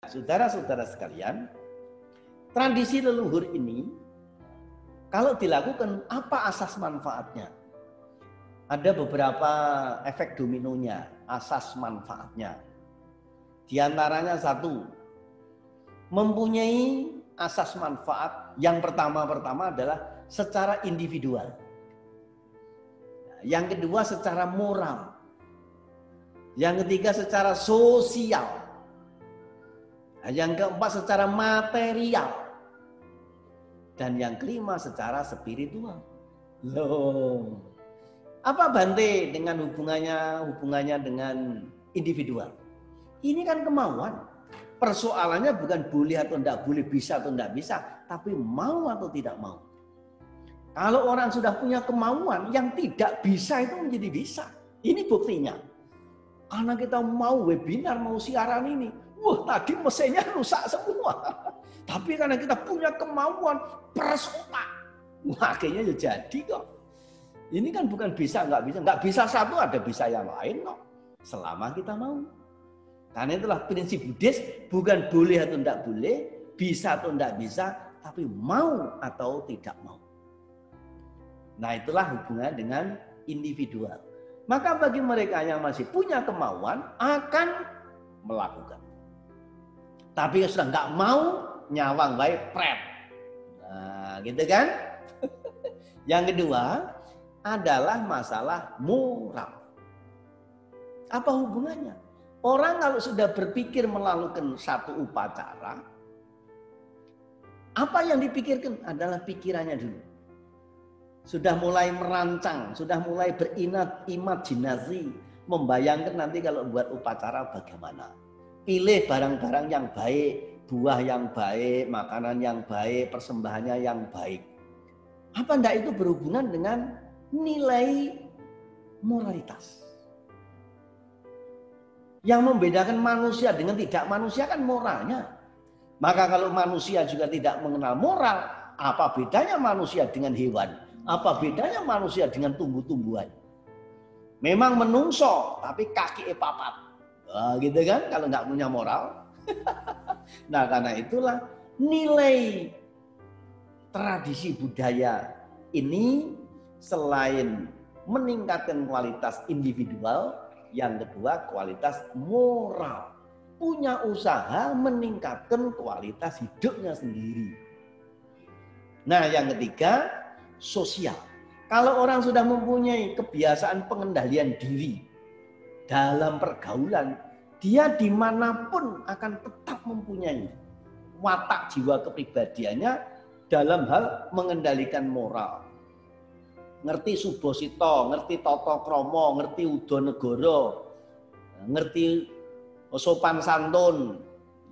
Saudara-saudara sekalian, tradisi leluhur ini kalau dilakukan apa asas manfaatnya? Ada beberapa efek dominonya, asas manfaatnya. Di antaranya satu, mempunyai asas manfaat yang pertama adalah secara individual. Yang kedua secara moral. Yang ketiga secara sosial. Yang keempat secara material. Dan yang kelima secara spiritual. Loh. Apa Bante dengan hubungannya dengan individual? Ini kan kemauan. Persoalannya bukan boleh atau tidak boleh, bisa atau tidak bisa, tapi mau atau tidak mau. Kalau orang sudah punya kemauan, yang tidak bisa itu menjadi bisa. Ini buktinya. Karena kita mau webinar, mau siaran ini. Wah, tadi mesinnya rusak semua. Tapi karena kita punya kemauan, peres otak. Wah, akhirnya jadi kok. Ini kan bukan bisa, nggak bisa. Nggak bisa satu, ada bisa yang lain kok. Selama kita mau. Karena itulah prinsip Buddhis, bukan boleh atau tidak boleh, bisa atau tidak bisa, tapi mau atau tidak mau. Nah, itulah hubungan dengan individual. Maka bagi mereka yang masih punya kemauan akan melakukan. Tapi yang sudah nggak mau, nyawang baik pret. Nah, gitu kan? Yang kedua adalah masalah moral. Apa hubungannya? Orang kalau sudah berpikir melakukan satu upacara, apa yang dipikirkan adalah pikirannya dulu. Sudah mulai merancang, sudah mulai berimajinasi, membayangkan nanti kalau buat upacara bagaimana. Pilih barang-barang yang baik, buah yang baik, makanan yang baik, persembahannya yang baik. Apa enggak itu berhubungan dengan nilai moralitas? Yang membedakan manusia dengan tidak manusia kan moralnya. Maka kalau manusia juga tidak mengenal moral, apa bedanya manusia dengan hewan? Apa bedanya manusia dengan tumbuh-tumbuhan? Memang menungso, tapi kaki papat. Nah, gitu kan kalau nggak punya moral. Nah, karena itulah nilai tradisi budaya ini selain meningkatkan kualitas individual, yang kedua kualitas moral. Punya usaha meningkatkan kualitas hidupnya sendiri. Nah, yang ketiga sosial. Kalau orang sudah mempunyai kebiasaan pengendalian diri dalam pergaulan, dia dimanapun akan tetap mempunyai watak jiwa kepribadiannya dalam hal mengendalikan moral. Ngerti subosito, ngerti toto kromo, ngerti udonegoro, ngerti sopan santun,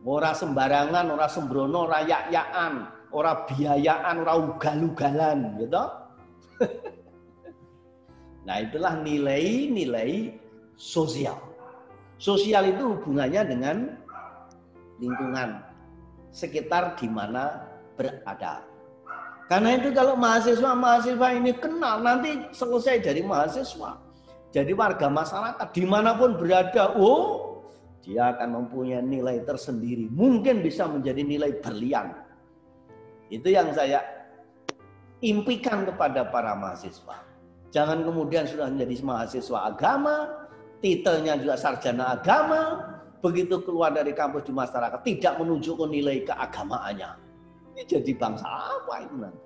ora sembarangan, ora sembrono, ora yak-yakan, ora biayaan, ora ugal-ugalan, gitu. Nah, itulah nilai-nilai sosial. Sosial itu hubungannya dengan lingkungan sekitar di mana berada. Karena itu kalau mahasiswa ini kenal, nanti selesai dari mahasiswa, jadi warga masyarakat dimanapun berada, dia akan mempunyai nilai tersendiri. Mungkin bisa menjadi nilai berlian. Itu yang saya impikan kepada para mahasiswa. Jangan kemudian sudah menjadi mahasiswa agama, titelnya juga sarjana agama, begitu keluar dari kampus di masyarakat tidak menunjukkan nilai keagamaannya. Ini jadi bangsa apa itu nanti?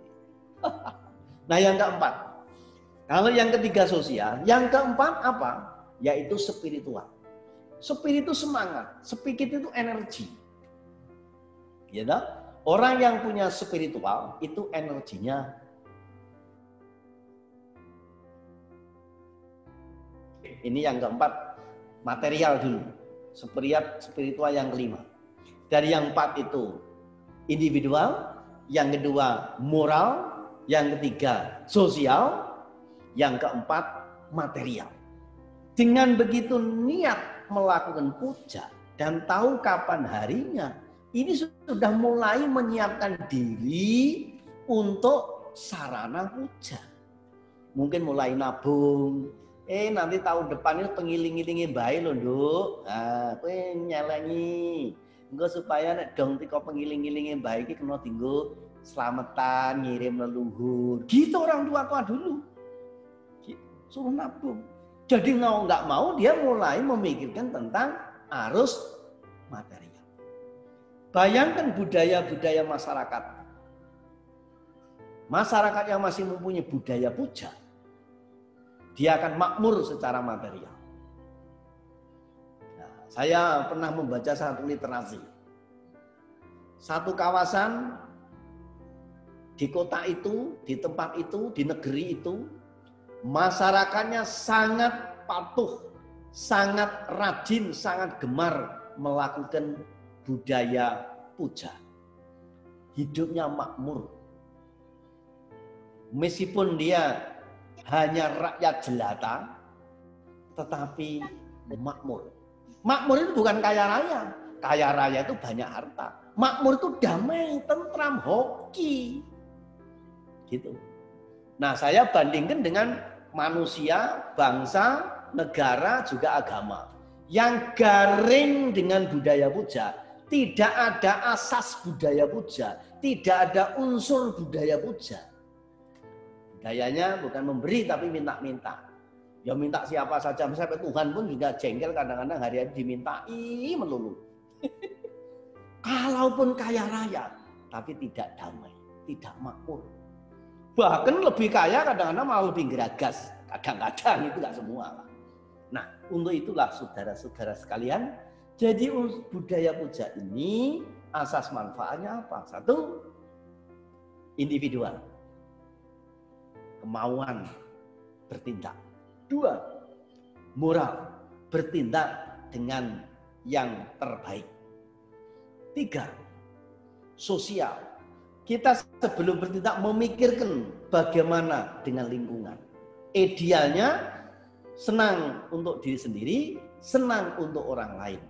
Nah, yang keempat. Kalau yang ketiga sosial, yang keempat apa? Yaitu spiritual. Spirit itu semangat, spirit itu energi. Ya, orang yang punya spiritual itu energinya. Ini yang keempat, material dulu. Spiritual yang kelima. Dari yang empat itu individual, yang kedua moral, yang ketiga sosial, yang keempat material. Dengan begitu niat melakukan puja dan tahu kapan harinya, ini sudah mulai menyiapkan diri untuk sarana puja. Mungkin mulai nabung. Nanti tahun depan itu pengiling-ilingi baik loh, Nduk. Nah, kowe nyelengi Engko supaya nek dong teko pengiling-ilinge mbah iki kena dienggo slametan, ngirim leluhur. Gitu orang tua dulu. Suruh nabung. Jadi mau nggak mau dia mulai memikirkan tentang arus material. Bayangkan budaya-budaya masyarakat. Masyarakat yang masih mempunyai budaya puja, dia akan makmur secara material. Nah, saya pernah membaca satu literasi. Satu kawasan di kota itu, di tempat itu, di negeri itu, masyarakatnya sangat patuh, sangat rajin, sangat gemar melakukan budaya puja. Hidupnya makmur. Meskipun dia hanya rakyat jelata, tetapi makmur. Makmur itu bukan kaya raya. Kaya raya itu banyak harta. Makmur itu damai, tentram, hoki. Gitu. Nah, saya bandingkan dengan manusia, bangsa, negara, juga agama. Yang garing dengan budaya puja. Tidak ada asas budaya puja. Tidak ada unsur budaya puja. Budayanya bukan memberi tapi minta-minta. Ya minta siapa saja. Sampai Tuhan pun juga jengkel kadang-kadang hari-hari dimintai melulu. Kalaupun kaya raya, tapi tidak damai, tidak makmur. Bahkan lebih kaya kadang-kadang malah lebih geragas. Kadang-kadang itu nggak semua. Nah, untuk itulah saudara-saudara sekalian, jadi budaya puja ini asas manfaatnya apa? Satu, individual. Kemauan bertindak. Dua, moral, bertindak dengan yang terbaik. Tiga, sosial. Kita sebelum bertindak memikirkan bagaimana dengan lingkungan. Idealnya senang untuk diri sendiri, senang untuk orang lain.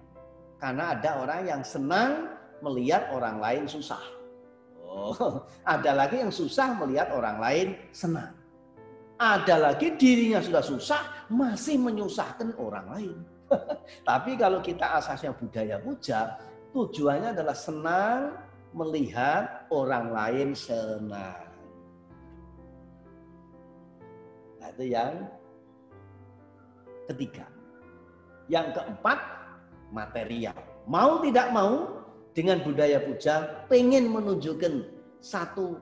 Karena ada orang yang senang melihat orang lain susah. Oh, ada lagi yang susah melihat orang lain senang. Ada lagi dirinya sudah susah masih menyusahkan orang lain. Tapi kalau kita asasnya budaya puja, tujuannya adalah senang melihat orang lain senang. Nah, itu yang ketiga. Yang keempat, material. Mau tidak mau dengan budaya puja pengen menunjukkan satu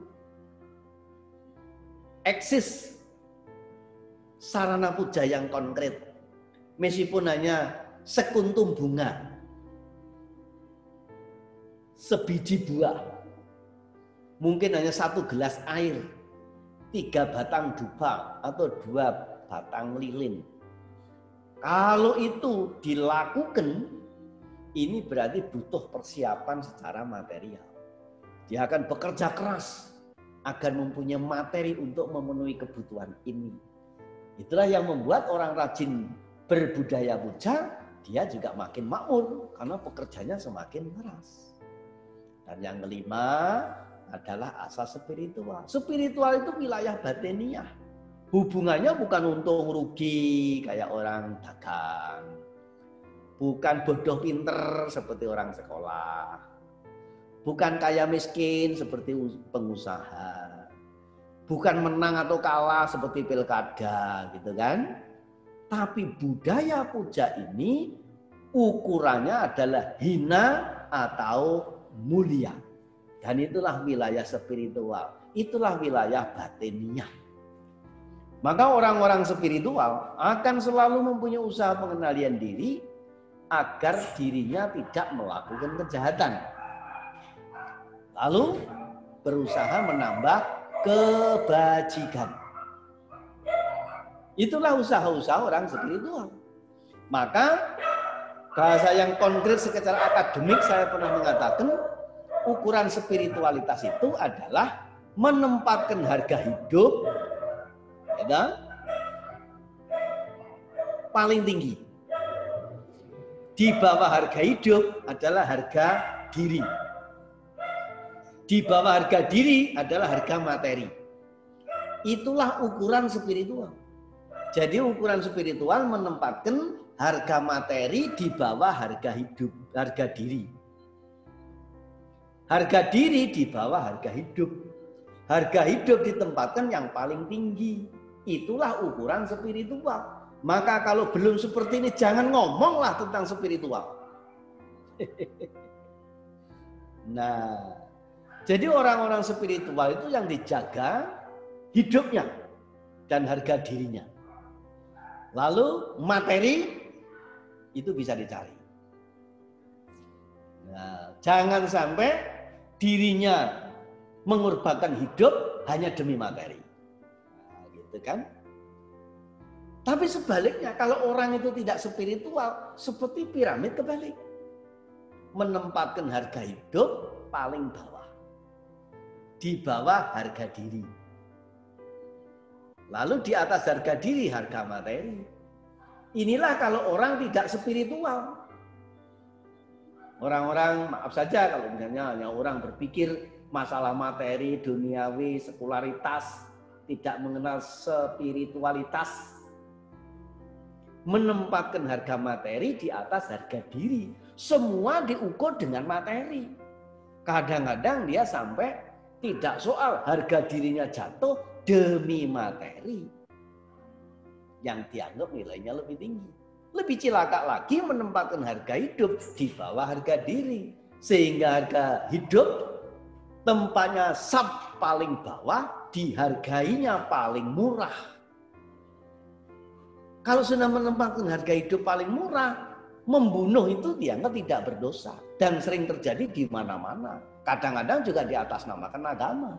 eksis sarana puja yang konkret. Meskipun hanya sekuntum bunga, sebiji buah, mungkin hanya satu gelas air, 3 batang dupa atau 2 batang lilin. Kalau itu dilakukan, ini berarti butuh persiapan secara material. Dia akan bekerja keras agar mempunyai materi untuk memenuhi kebutuhan ini. Itulah yang membuat orang rajin berbudaya puja, dia juga makin makmur karena pekerjanya semakin keras. Dan yang kelima adalah asas spiritual. Spiritual itu wilayah batiniah. Hubungannya bukan untung rugi kayak orang dagang. Bukan bodoh pinter seperti orang sekolah. Bukan kaya miskin seperti pengusaha. Bukan menang atau kalah seperti pilkada gitu kan. Tapi budaya puja ini ukurannya adalah hina atau mulia. Dan itulah wilayah spiritual. Itulah wilayah batiniah. Maka orang-orang spiritual akan selalu mempunyai usaha pengendalian diri agar dirinya tidak melakukan kejahatan. Lalu berusaha menambah kebajikan. Itulah usaha-usaha orang spiritual. Maka bahasa yang konkret secara akademik saya pernah mengatakan ukuran spiritualitas itu adalah menempatkan harga hidup ya, paling tinggi. Di bawah harga hidup adalah harga diri. Di bawah harga diri adalah harga materi. Itulah ukuran spiritual. Jadi ukuran spiritual menempatkan harga materi di bawah harga hidup, harga diri. Harga diri di bawah harga hidup. Harga hidup ditempatkan yang paling tinggi. Itulah ukuran spiritual. Maka kalau belum seperti ini jangan ngomonglah tentang spiritual. Nah, jadi orang-orang spiritual itu yang dijaga hidupnya dan harga dirinya. Lalu materi itu bisa dicari. Nah, jangan sampai dirinya mengorbankan hidup hanya demi materi. Nah, gitu kan? Tapi sebaliknya kalau orang itu tidak spiritual, seperti piramid kebalik. Menempatkan harga hidup paling bawah. Di bawah harga diri. Lalu di atas harga diri harga materi. Inilah kalau orang tidak spiritual. Orang-orang, maaf saja kalau misalnya hanya orang berpikir masalah materi, duniawi, sekularitas, tidak mengenal spiritualitas. Menempatkan harga materi di atas harga diri. Semua diukur dengan materi. Kadang-kadang dia sampai tidak soal harga dirinya jatuh demi materi. Yang dianggap nilainya lebih tinggi. Lebih cilaka lagi menempatkan harga hidup di bawah harga diri. Sehingga harga hidup tempatnya sub paling bawah, dihargainya paling murah. Kalau sudah menempatkan harga hidup paling murah, membunuh itu dianggap tidak berdosa. Dan sering terjadi di mana-mana. Kadang-kadang juga diatasnamakan agama.